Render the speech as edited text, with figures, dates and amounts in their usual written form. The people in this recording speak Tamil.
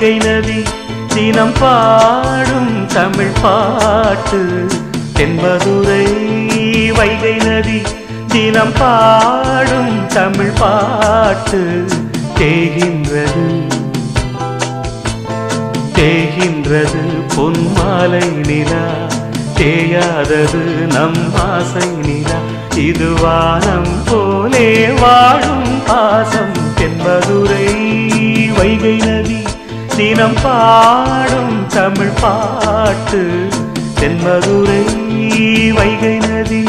வைகை நதி தினம் பாடும் தமிழ் பாட்டு தென்மதுரை வைகை நதி தினம் பாடும் தமிழ் பாட்டு தேகின்றது தேகின்றது பொன்மாலை நிலா தேயாதது நம் ஆசை நிலா இது வானம் போலே வாழும் பாசம் தென்மதுரை வைகை நதி தினம் பாடும் தமிழ் பாட்டு தென்மதுரை வைகை நதி